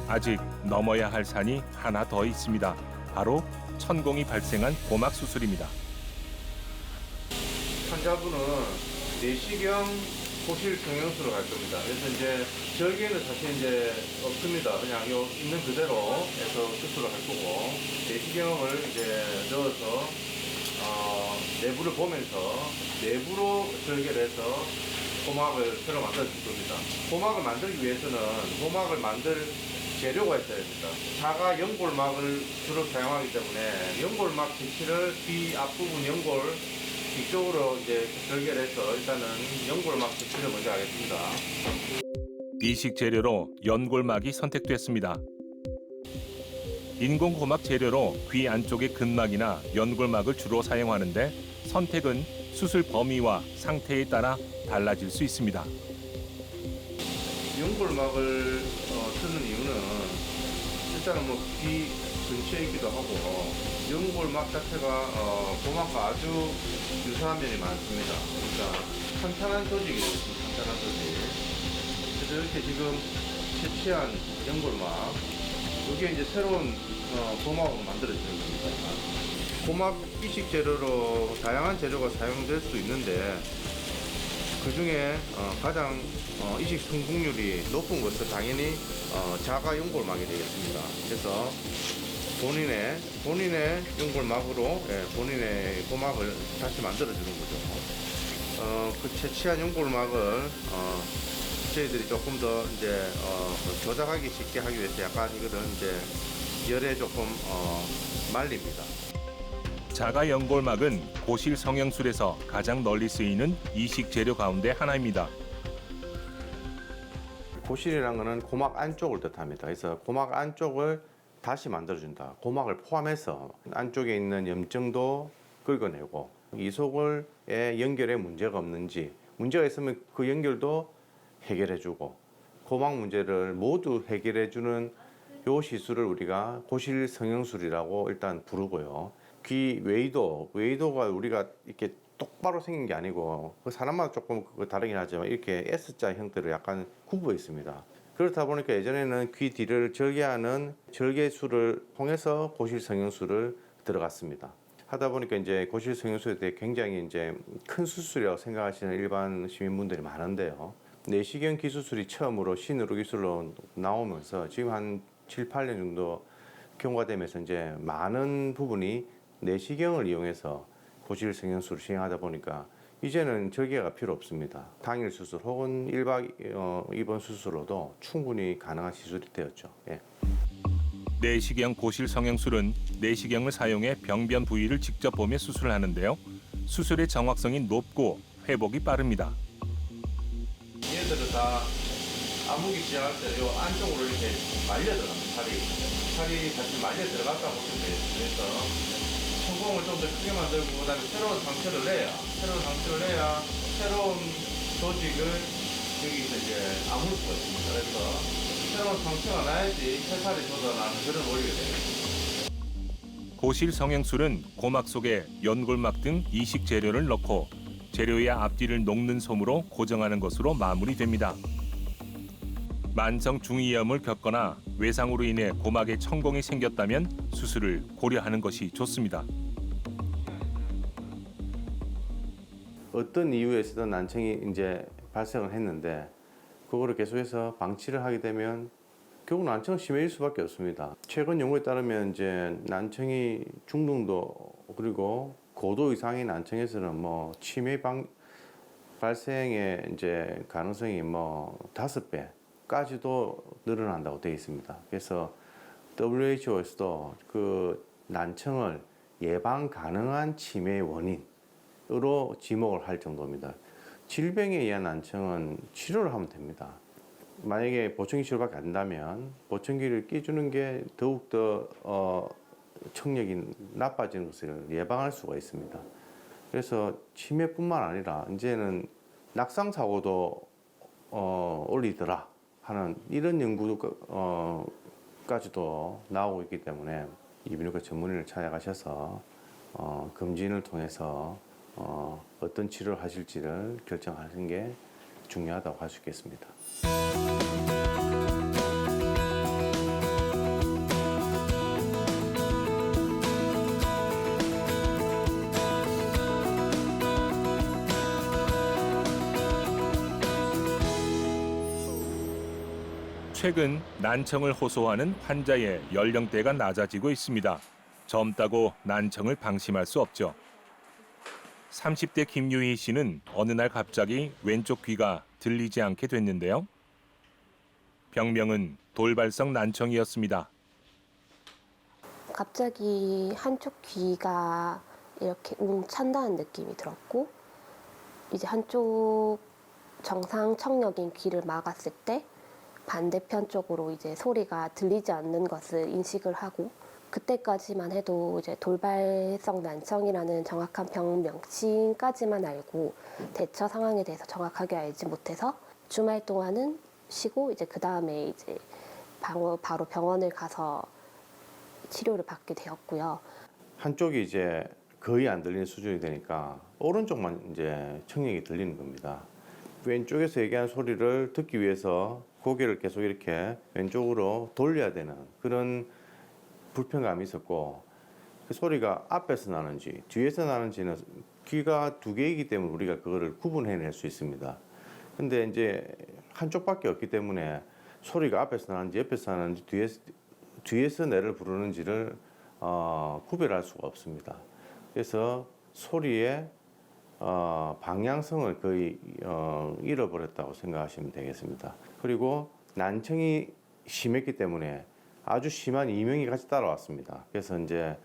아직 넘어야 할 산이 하나 더 있습니다. 바로 천공이 발생한 고막 수술입니다. 환자분은 내시경 고실 성형수로 갈 겁니다. 그래서 이제 절개는 사실 이제 없습니다. 그냥 요 있는 그대로 해서 수술을 할 거고 내시경을 이제 넣어서 내부를 보면서 내부로 절개를 해서 고막을 새로 만들어 줄 겁니다. 고막을 만들기 위해서는 고막을 만들 재료가 있어야 됩니다. 자가 연골막을 주로 사용하기 때문에 연골막 기치를 귀 앞부분 연골 뒤쪽으로 이제 절개를 해서 일단은 연골막 기치를 먼저 하겠습니다. 이식 재료로 연골막이 선택됐습니다. 인공고막 재료로 귀 안쪽의 근막이나 연골막을 주로 사용하는데 선택은 수술 범위와 상태에 따라 달라질 수 있습니다. 연골막을 쓰는 이유는 일단은 뭐 귀 근처에 있기도 하고 연골막 자체가 고막과 아주 유사한 면이 많습니다. 그러니까 탄탄한 조직이 되겠습니다. 탄탄한 조직. 그래서 이렇게 지금 채취한 연골막 이게 이제 새로운 고막으로 만들어지는 겁니다. 고막 이식 재료로 다양한 재료가 사용될 수 있는데 그 중에 가장 이식 성공률이 높은 것은 당연히 자가 연골막이 되겠습니다. 그래서 본인의 연골막으로 본인의 고막을 다시 만들어주는 거죠. 그 채취한 연골막을 저희들이 조금 더 이제 조작하기 쉽게 하기 위해서 약간 이거는 이제 열에 조금 말립니다. 자가 연골막은 고실 성형술에서 가장 널리 쓰이는 이식 재료 가운데 하나입니다. 고실이라는 것은 고막 안쪽을 뜻합니다. 그래서 고막 안쪽을 다시 만들어준다. 고막을 포함해서 안쪽에 있는 염증도 긁어내고 이속을의 연결에 문제가 없는지, 문제가 있으면 그 연결도 해결해주고 고막 문제를 모두 해결해주는 요 시술을 우리가 고실 성형술이라고 일단 부르고요. 귀 웨이도가 우리가 이렇게 똑바로 생긴 게 아니고 그 사람마다 조금 다르긴 하지만 이렇게 S자 형태로 약간 굽어 있습니다. 그렇다 보니까 예전에는 귀 뒤를 절개하는 절개술을 통해서 고실 성형술을 들어갔습니다. 하다 보니까 이제 고실 성형술에 대해 굉장히 이제 큰 수술이라고 생각하시는 일반 시민분들이 많은데요. 내시경 기수술이 처음으로 신의료 기술로 나오면서 지금 한 7, 8년 정도 경과되면서 이제 많은 부분이 내시경을 이용해서 고실 성형술을 시행하다 보니까 이제는 절개가 필요 없습니다. 당일 수술 혹은 1박 입원 수술로도 충분히 가능한 시술이 되었죠. 예. 내시경 고실 성형술은 내시경을 사용해 병변 부위를 직접 보며 수술을 하는데요. 수술의 정확성이 높고 회복이 빠릅니다. 얘들은 다 아무기 시작할 때 요 안쪽으로 이렇게 말려 들어갑니다. 살이 사실 말려 들어갔다 보시면 돼요. 그래서 천공을 좀 더 크게 만들고 그다음에 새로운 상처를 내야 새로운 조직을 여기서 이제 아물 수가 있습니다. 그래서 새로운 상처가 나야지 새살이 돋아나는 그런 원리가 되겠습니다. 고실 성형술은 고막 속에 연골막 등 이식 재료를 넣고 재료의 앞뒤를 녹는 솜으로 고정하는 것으로 마무리됩니다. 만성 중이염을 겪거나 외상으로 인해 고막에 천공이 생겼다면 수술을 고려하는 것이 좋습니다. 어떤 이유에서든 난청이 이제 발생을 했는데 그거를 계속해서 방치를 하게 되면 결국 난청은 심해질 수밖에 없습니다. 최근 연구에 따르면 이제 난청이 중등도 그리고 고도 이상의 난청에서는 뭐 치매 발생의 이제 가능성이 뭐 5배까지도 늘어난다고 되어 있습니다. 그래서 WHO에서도 그 난청을 예방 가능한 치매의 원인으로 지목을 할 정도입니다. 질병에 의한 난청은 치료를 하면 됩니다. 만약에 보청기 치료밖에 안 된다면 보청기를 끼주는 게 더욱더 청력이 나빠지는 것을 예방할 수가 있습니다. 그래서 치매뿐만 아니라 이제는 낙상 사고도 올리더라 하는 이런 연구까지도 나오고 있기 때문에 이비인후과 전문의를 찾아가셔서 검진을 통해서 어떤 치료를 하실지를 결정하는 게 중요하다고 할 수 있겠습니다. 최근 난청을 호소하는 환자의 연령대가 낮아지고 있습니다. 젊다고 난청을 방심할 수 없죠. 30대 김유희 씨는 어느 날 갑자기 왼쪽 귀가 들리지 않게 됐는데요. 병명은 돌발성 난청이었습니다. 갑자기 한쪽 귀가 이렇게 찬다는 느낌이 들었고 이제 한쪽 정상 청력인 귀를 막았을 때 반대편 쪽으로 이제 소리가 들리지 않는 것을 인식을 하고 그때까지만 해도 이제 돌발성 난청이라는 정확한 병 명칭까지만 알고 대처 상황에 대해서 정확하게 알지 못해서 주말 동안은 쉬고 이제 그 다음에 이제 바로 병원을 가서 치료를 받게 되었고요. 한쪽이 이제 거의 안 들리는 수준이 되니까 오른쪽만 이제 청력이 들리는 겁니다. 왼쪽에서 얘기하는 소리를 듣기 위해서 고개를 계속 이렇게 왼쪽으로 돌려야 되는 그런 불편감이 있었고 그 소리가 앞에서 나는지 뒤에서 나는지는 귀가 두 개이기 때문에 우리가 그거를 구분해낼 수 있습니다. 근데 이제 한쪽밖에 없기 때문에 소리가 앞에서 나는지 옆에서 나는지 뒤에서 내를 부르는지를 구별할 수가 없습니다. 그래서 소리의 방향성을 거의 잃어버렸다고 생각하시면 되겠습니다. 그리고 난청이 심했기 때문에 아주 심한 이명이 같이 따라왔습니다. 그래서 이제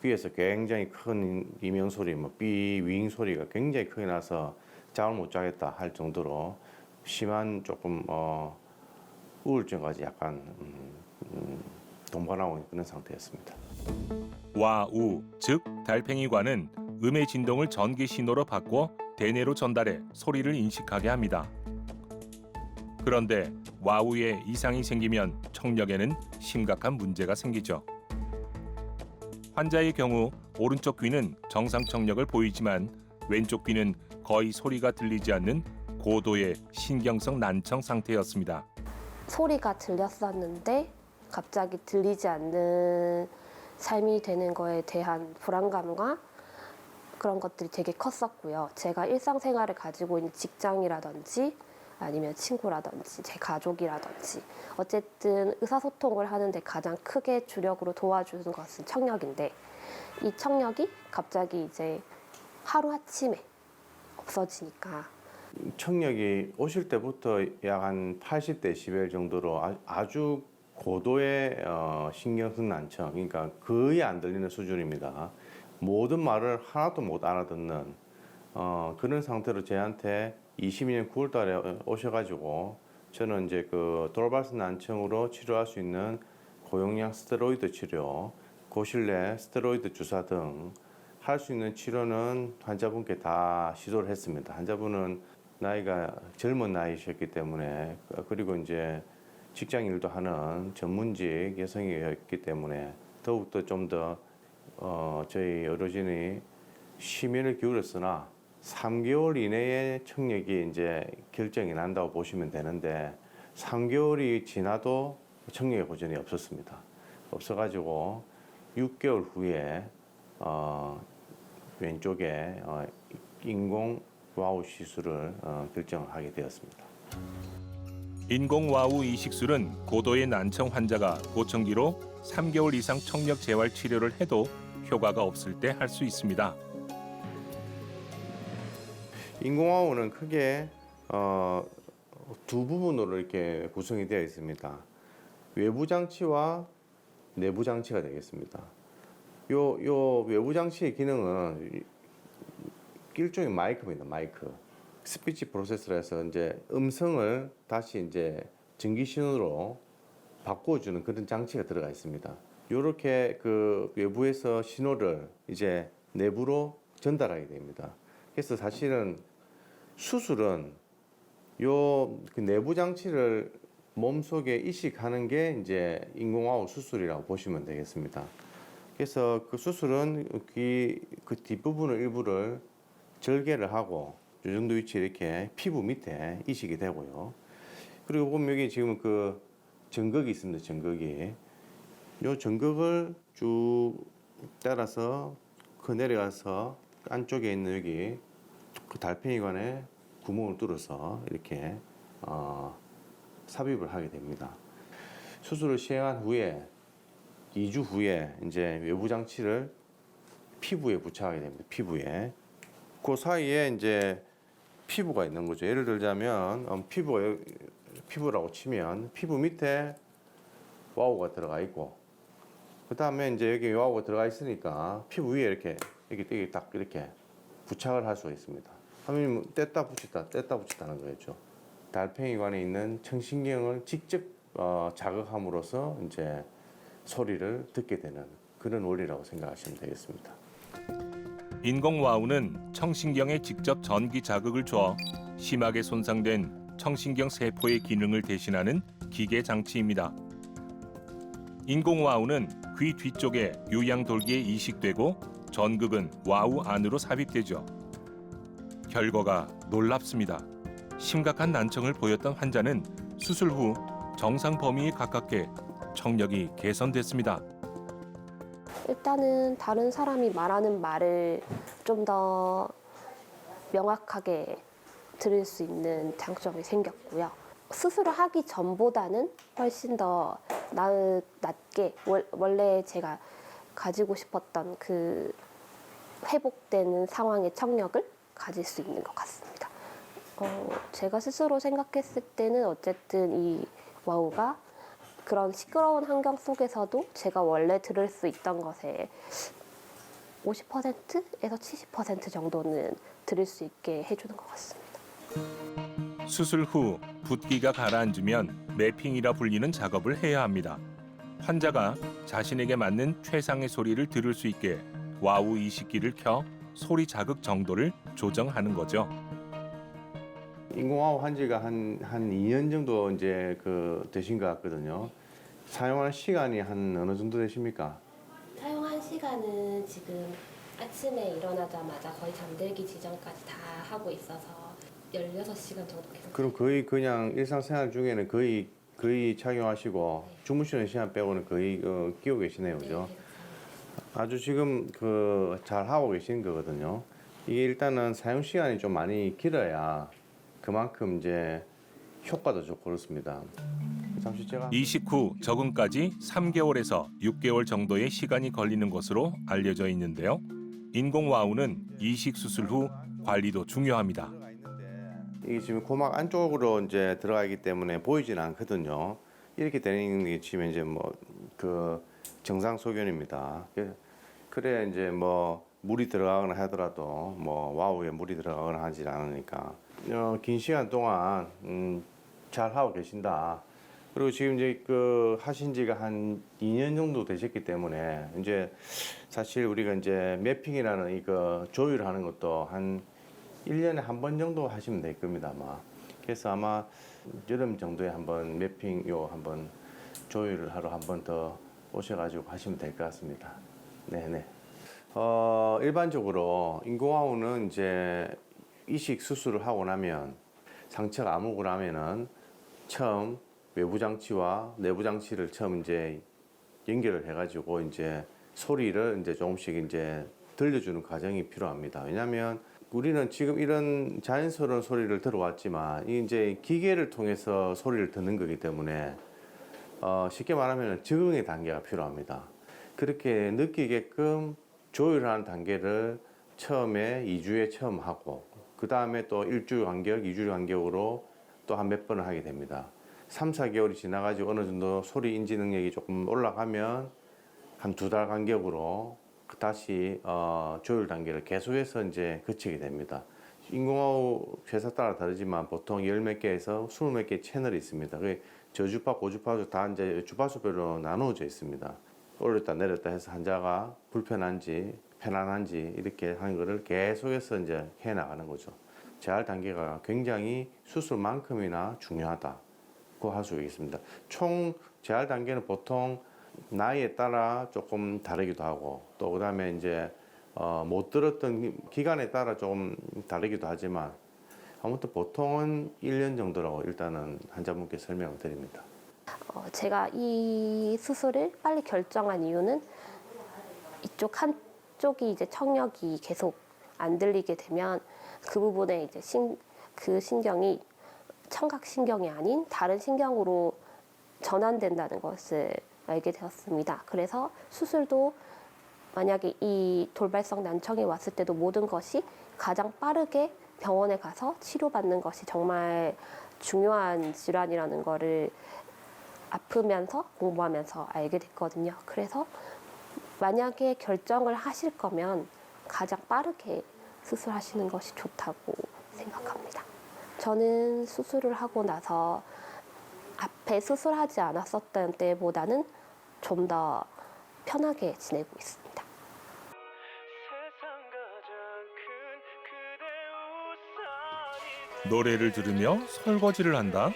귀에서 굉장히 큰 이명 소리, 삐윙 소리가 굉장히 크게 나서 잠을 못 자겠다 할 정도로 심한 조금 우울증까지 약간 동반하고 있는 그런 상태였습니다. 와우, 즉 달팽이관은 음의 진동을 전기 신호로 바꿔 대뇌로 전달해 소리를 인식하게 합니다. 그런데 와우에 이상이 생기면 청력에는 심각한 문제가 생기죠. 환자의 경우 오른쪽 귀는 정상 청력을 보이지만 왼쪽 귀는 거의 소리가 들리지 않는 고도의 신경성 난청 상태였습니다. 소리가 들렸었는데 갑자기 들리지 않는 삶이 되는 거에 대한 불안감과 그런 것들이 되게 컸었고요. 제가 일상생활을 가지고 있는 직장이라든지 아니면 친구라든지 제 가족이라든지 어쨌든 의사소통을 하는데 가장 크게 주력으로 도와주는 것은 청력인데 이 청력이 갑자기 이제 하루아침에 없어지니까 청력이 오실 때부터 약 한 80데시벨 정도로 아주 고도의 신경성 난청, 그러니까 거의 안 들리는 수준입니다. 모든 말을 하나도 못 알아듣는 그런 상태로 저한테 22년 9월 달에 오셔가지고 저는 이제 그 돌발성 난청으로 치료할 수 있는 고용량 스테로이드 치료, 고실내 스테로이드 주사 등 할 수 있는 치료는 환자분께 다 시도를 했습니다. 환자분은 나이가 젊은 나이셨기 때문에 그리고 이제 직장 일도 하는 전문직 여성이었기 때문에 더욱더 좀 더 저희 의료진이 심혈을 기울였으나 3개월 이내에 청력이 이제 결정이 난다고 보시면 되는데 3개월이 지나도 청력의 호전이 없었습니다. 없어가지고 6개월 후에 왼쪽에 인공 와우 시술을 결정을 하게 되었습니다. 인공 와우 이식술은 고도의 난청 환자가 보청기로 3개월 이상 청력 재활 치료를 해도 효과가 없을 때 할 수 있습니다. 인공와우는 크게 두 부분으로 이렇게 구성이 되어 있습니다. 외부 장치와 내부 장치가 되겠습니다. 요 외부 장치의 기능은 일종의 마이크입니다. 마이크. 스피치 프로세서라 해서 이제 음성을 다시 이제 전기 신호로 바꿔주는 그런 장치가 들어가 있습니다. 이렇게 그 외부에서 신호를 이제 내부로 전달하게 됩니다. 그래서 사실은 수술은 요 그 내부 장치를 몸속에 이식하는 게 이제 인공와우 수술이라고 보시면 되겠습니다. 그래서 그 수술은 귀 그 뒷부분을 일부를 절개를 하고 이 정도 위치 이렇게 피부 밑에 이식이 되고요. 그리고 보면 여기 지금 그 전극이 있습니다. 전극이. 요 전극을 쭉 따라서 그 내려가서 안쪽에 있는 여기 그 달팽이관에 구멍을 뚫어서 이렇게 삽입을 하게 됩니다. 수술을 시행한 후에 2주 후에 이제 외부 장치를 피부에 부착하게 됩니다. 피부에. 그 사이에 이제 피부가 있는 거죠. 예를 들자면 피부라고 치면 피부 밑에 와우가 들어가 있고 그 다음에 이제 여기 와우가 들어가 있으니까 피부 위에 이렇게 딱 이렇게 부착을 할 수가 있습니다. 하면 뗐다 붙였다는 거겠죠. 달팽이관에 있는 청신경을 직접 자극함으로써 이제 소리를 듣게 되는 그런 원리라고 생각하시면 되겠습니다. 인공 와우는 청신경에 직접 전기 자극을 줘 심하게 손상된 청신경 세포의 기능을 대신하는 기계 장치입니다. 인공 와우는 귀 뒤쪽에 유양돌기에 이식되고 전극은 와우 안으로 삽입되죠. 결과가 놀랍습니다. 심각한 난청을 보였던 환자는 수술 후 정상 범위에 가깝게 청력이 개선됐습니다. 일단은 다른 사람이 말하는 말을 좀 더 명확하게 들을 수 있는 장점이 생겼고요. 수술을 하기 전보다는 훨씬 더 낫게 원래 제가 가지고 싶었던 그 회복되는 상황의 청력을 가질 수 있는 것 같습니다. 제가 스스로 생각했을 때는 어쨌든 이 와우가 그런 시끄러운 환경 속에서도 제가 원래 들을 수 있던 것에 50%에서 70% 정도는 들을 수 있게 해주는 것 같습니다. 수술 후 붓기가 가라앉으면 매핑이라 불리는 작업을 해야 합니다. 환자가 자신에게 맞는 최상의 소리를 들을 수 있게 와우 이식기를 켜 소리 자극 정도를 조정하는 거죠. 인공호흡 한 지가 한 2년 정도 이제 되신 것 같거든요. 사용하는 시간이 한 어느 정도 되십니까? 사용한 시간은 지금 아침에 일어나자마자 거의 잠들기 직전까지 다 하고 있어서 16시간 정도 계속. 그럼 거의 그냥 일상생활 중에는 거의 착용하시고 주무시는 시간 빼고는 거의 끼고 계시네요, 그죠? 아주 지금 잘 하고 계신 거거든요. 이게 일단은 사용 시간이 좀 많이 길어야 그만큼 이제 효과도 좋고 그렇습니다. 잠시 제가 이식 후 적응까지 3개월에서 6개월 정도의 시간이 걸리는 것으로 알려져 있는데요. 인공와우는 이식 수술 후 관리도 중요합니다. 이게 지금 고막 안쪽으로 이제 들어가 있기 때문에 보이지는 않거든요. 이렇게 되는 게 지금 이제 정상 소견입니다. 그래 이제 물이 들어가거나 하더라도 와우에 물이 들어가거나 하지 않으니까 긴 시간 동안 잘 하고 계신다. 그리고 지금 이제 하신 지가 한 2년 정도 되셨기 때문에 이제 사실 우리가 이제 매핑이라는 이거 조율하는 것도 한 1년에 한 번 정도 하시면 될 겁니다, 아마. 그래서 아마 여름 정도에 한번 매핑 한번 조율을 하러 한 번 더 오셔가지고 하시면 될 것 같습니다. 네네. 일반적으로 인공호흡은 이제 이식 수술을 하고 나면 상처가 아무고 나면은 처음 외부 장치와 내부 장치를 처음 이제 연결을 해가지고 이제 소리를 이제 조금씩 이제 들려주는 과정이 필요합니다. 왜냐하면 우리는 지금 이런 자연스러운 소리를 들어왔지만 이제 기계를 통해서 소리를 듣는 거기 때문에 쉽게 말하면 적응의 단계가 필요합니다. 그렇게 느끼게끔 조율하는 단계를 처음에 2주에 처음 하고 그 다음에 또 1주 간격, 2주 간격으로 또 한 몇 번을 하게 됩니다. 3, 4개월이 지나가지고 어느 정도 소리 인지 능력이 조금 올라가면 한 2달 간격으로 다시 조율 단계를 계속해서 이제 거치게 됩니다. 인공호흡 회사 따라 다르지만 보통 10몇 개에서 20몇 개 채널이 있습니다. 저주파, 고주파도 다 이제 주파수별로 나누어져 있습니다. 올렸다 내렸다 해서 환자가 불편한지 편안한지 이렇게 하는 거를 계속해서 이제 해 나가는 거죠. 재활 단계가 굉장히 수술만큼이나 중요하다고 할 수 있습니다. 총 재활 단계는 보통 나이에 따라 조금 다르기도 하고 또 그다음에 이제 못 들었던 기간에 따라 조금 다르기도 하지만 아무튼 보통은 1년 정도라고 일단은 환자분께 설명을 드립니다. 제가 이 수술을 빨리 결정한 이유는 이쪽 한쪽이 이제 청력이 계속 안 들리게 되면 그 부분에 이제 그 신경이 청각신경이 아닌 다른 신경으로 전환된다는 것을 알게 되었습니다. 그래서 수술도 만약에 이 돌발성 난청이 왔을 때도 모든 것이 가장 빠르게 병원에 가서 치료받는 것이 정말 중요한 질환이라는 거를 아프면서 공부하면서 알게 됐거든요. 그래서 만약에 결정을 하실 거면 가장 빠르게 수술하시는 것이 좋다고 생각합니다. 저는 수술을 하고 나서 앞에 수술하지 않았었던 때보다는 좀 더 편하게 지내고 있습니다. 노래를 들으며 설거지를 한다?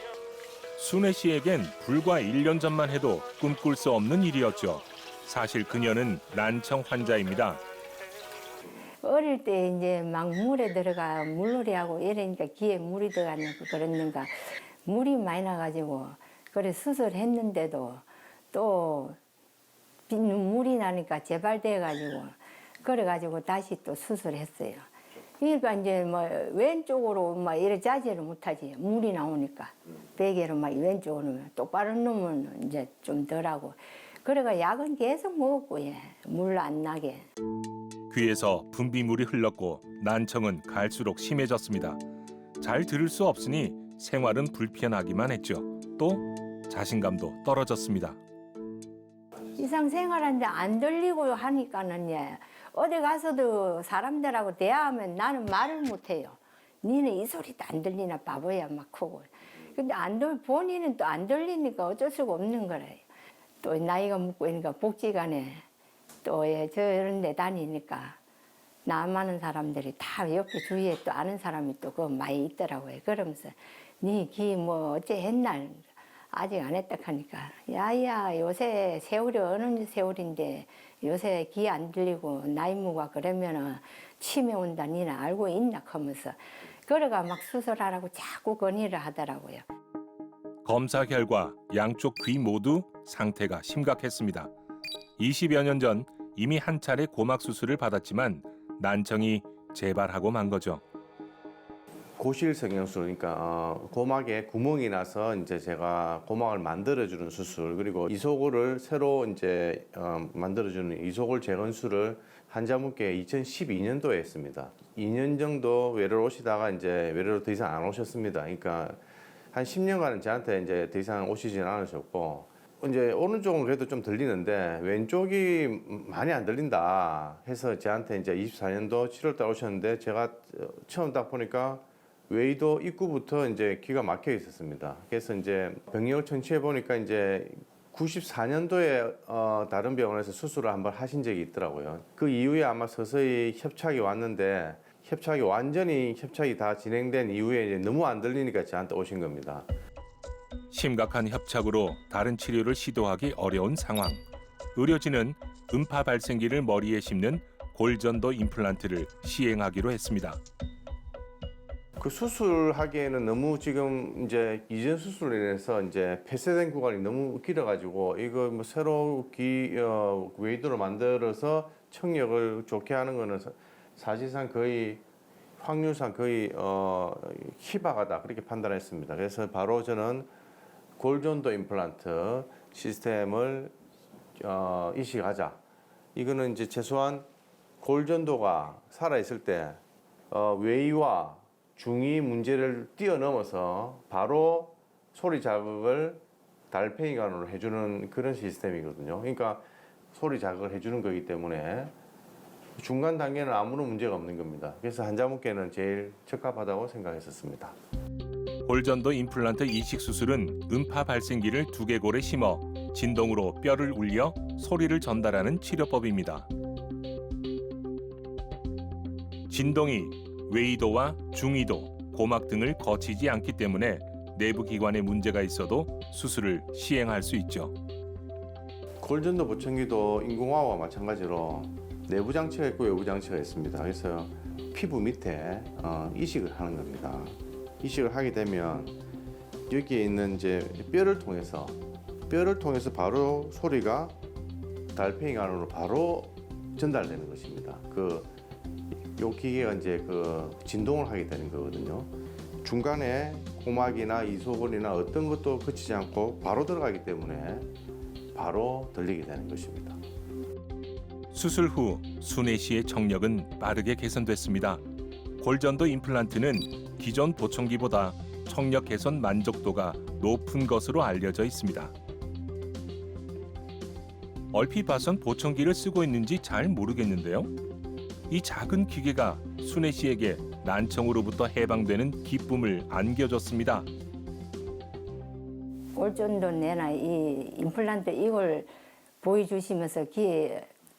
순애 씨에겐 불과 1년 전만 해도 꿈꿀 수 없는 일이었죠. 사실 그녀는 난청 환자입니다. 어릴 때 이제 막 물에 들어가 물놀이하고 이러니까 귀에 물이 들어가니까 그랬는가 물이 많이 나가지고 그래 수술했는데도 또 눈물이 나니까 재발돼가지고 그래가지고 다시 또 수술했어요. 그러니까 이제 왼쪽으로 이래 자제를 못하지 물이 나오니까 베개로 왼쪽으로 똑바로 놓으면 이제 좀 덜하고 그래가 약은 계속 먹었고 물 안 나게. 귀에서 분비물이 흘렀고 난청은 갈수록 심해졌습니다. 잘 들을 수 없으니 생활은 불편하기만 했죠. 또 자신감도 떨어졌습니다. 일상생활하는데 안 들리고 하니까는 어디 가서도 사람들하고 대화하면 나는 말을 못해요. 니는 이 소리도 안 들리나 바보야 막 하고. 근데 본인은 또 안 들리니까 어쩔 수가 없는 거래요. 또 나이가 먹고 있으니까 복지관에 또 저런 데 다니니까 남아는 사람들이 다 옆에 주위에 또 아는 사람이 또 그 많이 있더라고요. 그러면서 니 기 뭐 어째 했날 아직 안 했다 하니까 야야 요새 세월이 어느 세월인데 요새 기 안 들리고 나이 먹어 그러면은 치매 온다 니는 알고 있나 하면서 그래가 막 수술하라고 자꾸 건의를 하더라고요. 검사 결과 양쪽 귀 모두 상태가 심각했습니다. 20여 년 전 이미 한 차례 고막 수술을 받았지만 난청이 재발하고 만 거죠. 고실 성형술, 그러니까 고막에 구멍이 나서 이제 제가 고막을 만들어주는 수술, 그리고 이소골을 새로 이제 만들어주는 이소골 재건술을 환자분께 2012년도에 했습니다. 2년 정도 외래로 오시다가 이제 외래로 더 이상 안 오셨습니다. 그러니까 한 10년간은 저한테 이제 더 이상 오시지는 않으셨고, 이제 오른쪽은 그래도 좀 들리는데 왼쪽이 많이 안 들린다 해서 저한테 이제 24년도 7월달 오셨는데 제가 처음 딱 보니까 외이도 입구부터 이제 귀가 막혀 있었습니다. 그래서 이제 병력을 청취해 보니까 이제 94년도에 다른 병원에서 수술을 한번 하신 적이 있더라고요. 그 이후에 아마 서서히 협착이 왔는데 완전히 협착이 다 진행된 이후에 이제 너무 안 들리니까 저한테 오신 겁니다. 심각한 협착으로 다른 치료를 시도하기 어려운 상황. 의료진은 음파 발생기를 머리에 심는 골전도 임플란트를 시행하기로 했습니다. 그 수술하기에는 너무 지금 이제 이전 수술로 인해서 이제 폐쇄된 구간이 너무 길어가지고 이거 뭐 새로 웨이드로 만들어서 청력을 좋게 하는 거는 사실상 거의 확률상 거의 희박하다 그렇게 판단했습니다. 그래서 바로 저는 골전도 임플란트 시스템을 이식하자. 이거는 이제 최소한 골전도가 살아 있을 때 외이와 중이 문제를 뛰어넘어서 바로 소리 자극을 달팽이관으로 해주는 그런 시스템이거든요. 그러니까 소리 자극을 해주는 거기 때문에 중간 단계는 아무런 문제가 없는 겁니다. 그래서 환자분께는 제일 적합하다고 생각했었습니다. 골전도 임플란트 이식 수술은 음파 발생기를 두개골에 심어 진동으로 뼈를 울려 소리를 전달하는 치료법입니다. 진동이 외이도와 중이도, 고막 등을 거치지 않기 때문에 내부 기관에 문제가 있어도 수술을 시행할 수 있죠. 골전도 보청기도 인공화와 마찬가지로 내부 장치가 있고 외부 장치가 있습니다. 그래서 피부 밑에 이식을 하는 겁니다. 이식을 하게 되면 여기에 있는 이제 뼈를 통해서 바로 소리가 달팽이관으로 바로 전달되는 것입니다. 요 기계가 이제 진동을 하게 되는 거거든요. 중간에 고막이나 이소골이나 어떤 것도 거치지 않고 바로 들어가기 때문에 바로 들리게 되는 것입니다. 수술 후 순애 씨의 청력은 빠르게 개선됐습니다. 골전도 임플란트는 기존 보청기보다 청력 개선 만족도가 높은 것으로 알려져 있습니다. 얼핏 봐선 보청기를 쓰고 있는지 잘 모르겠는데요. 이 작은 기계가 순애 씨에게 난청으로부터 해방되는 기쁨을 안겨줬습니다. 골전도 내나 이 임플란트 이걸 보여주시면서 귀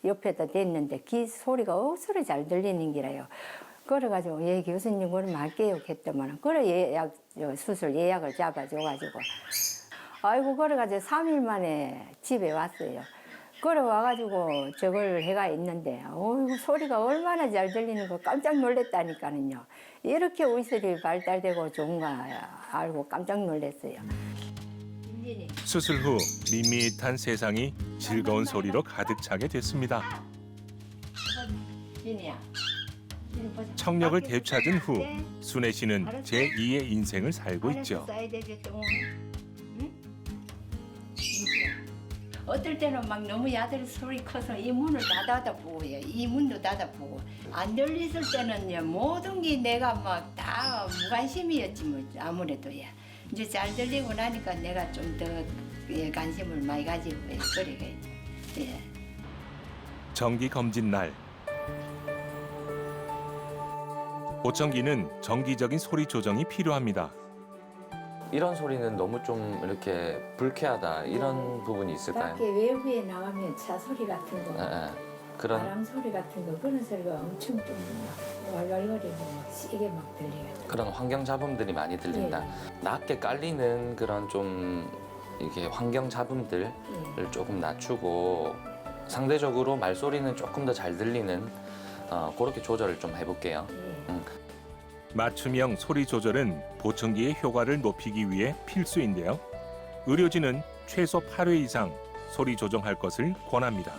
옆에다 댔는데 귀 소리가 억수로 잘 들리는 기라요. 그래가지고 예 교수님 그러면 할게요 했더만 그래 수술 예약을 잡아줘가지고 아이고 그래가지고 3일 만에 집에 왔어요. 그래 와가지고 저걸 해가 있는데 어이구 소리가 얼마나 잘 들리는 거 깜짝 놀랐다니까는요. 이렇게 의술이 발달되고 좋은가 알고 깜짝 놀랐어요. 수술 후 밋밋한 세상이 즐거운 소리로 가득 차게 됐습니다. 청력을 되찾은 후 순애 씨는 제2의 인생을 살고 있죠. 어떨 때는 막 너무 야들 소리 커서 이 문을 닫아보고요. 이 문도 닫아보고 안 들렸을 때는 모든 게 내가 막 다 무관심이었지 뭐 아무래도 이제 잘 들리고 나니까 내가 좀 더 관심을 많이 가지고 그래 정기 검진 날 보청기는 정기적인 소리 조정이 필요합니다. 이런 소리는 너무 좀 이렇게 불쾌하다 이런 부분이 있을까요? 밖에 외부에 나가면 차 소리 같은 거 그런 바람 소리 같은 거 그런 소리가 엄청 좀 막 왈왈거리고 막 세게 막 들려요. 그런 환경 잡음들이 많이 들린다. 낮게 깔리는 그런 좀 이게 환경 잡음들을 조금 낮추고 상대적으로 말소리는 조금 더 잘 들리는 그렇게 조절을 좀 해볼게요. 맞춤형 소리 조절은 보청기의 효과를 높이기 위해 필수인데요. 의료진은 최소 8회 이상 소리 조정할 것을 권합니다.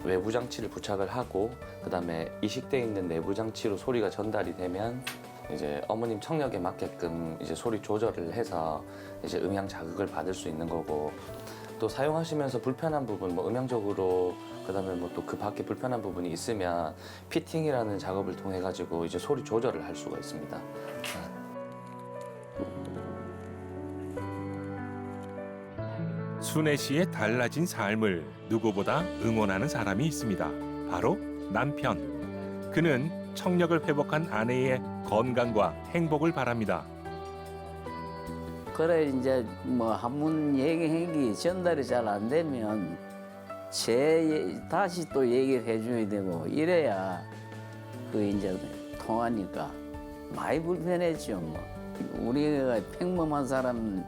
외부 장치를 부착을 하고 그다음에 이식돼 있는 내부 장치로 소리가 전달이 되면 이제 어머님 청력에 맞게끔 이제 소리 조절을 해서 이제 음향 자극을 받을 수 있는 거고 또 사용하시면서 불편한 부분 뭐 음향적으로 그다음에 뭐 또 그 밖에 불편한 부분이 있으면 피팅이라는 작업을 통해 가지고 이제 소리 조절을 할 수가 있습니다. 순애 씨의 달라진 삶을 누구보다 응원하는 사람이 있습니다. 바로 남편. 그는 청력을 회복한 아내의 건강과 행복을 바랍니다. 그래 이제 뭐 한번 얘기한 게 전달이 잘 안 되면 다시 또 얘기를 해줘야 되고 이래야 그 이제 통하니까 많이 불편했죠. 뭐 우리가 평범한 사람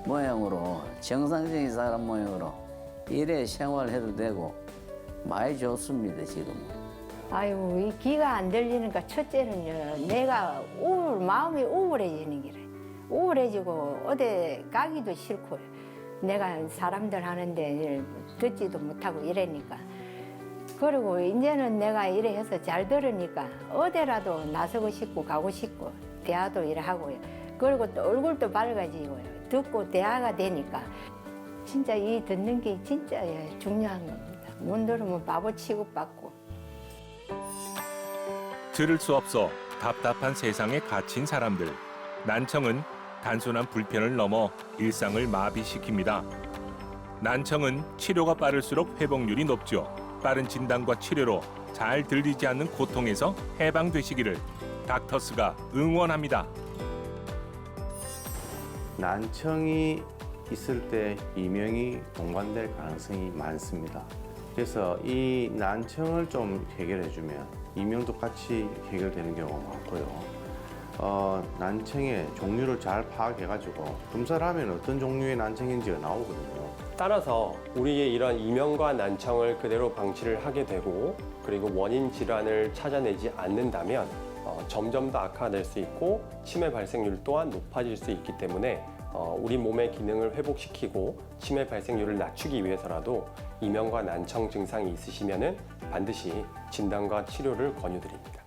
모양으로 정상적인 사람 모양으로 이래 생활해도 되고 많이 좋습니다 지금. 아이고 이 귀가 안 들리니까 첫째는요 내가 마음이 우울해지는 기래. 우울해지고 어디 가기도 싫고 내가 사람들 하는데 일 듣지도 못하고 이러니까 그리고 이제는 내가 이래 해서 잘 들으니까 어디라도 나서고 싶고 가고 싶고 대화도 이래 하고요. 그리고 또 얼굴도 밝아지고요. 듣고 대화가 되니까 진짜 이 듣는 게 진짜 중요한 겁니다. 못 들으면 바보 취급받고. 들을 수 없어 답답한 세상에 갇힌 사람들. 난청은 단순한 불편을 넘어 일상을 마비시킵니다. 난청은 치료가 빠를수록 회복률이 높죠. 빠른 진단과 치료로 잘 들리지 않는 고통에서 해방되시기를 닥터스가 응원합니다. 난청이 있을 때 이명이 동반될 가능성이 많습니다. 그래서 이 난청을 좀 해결해주면 이명도 같이 해결되는 경우가 많고요. 난청의 종류를 잘 파악해가지고 검사를 하면 어떤 종류의 난청인지가 나오거든요. 따라서 우리의 이런 이명과 난청을 그대로 방치를 하게 되고 그리고 원인 질환을 찾아내지 않는다면 점점 더 악화될 수 있고 치매 발생률 또한 높아질 수 있기 때문에 우리 몸의 기능을 회복시키고 치매 발생률을 낮추기 위해서라도 이명과 난청 증상이 있으시면 반드시 진단과 치료를 권유드립니다.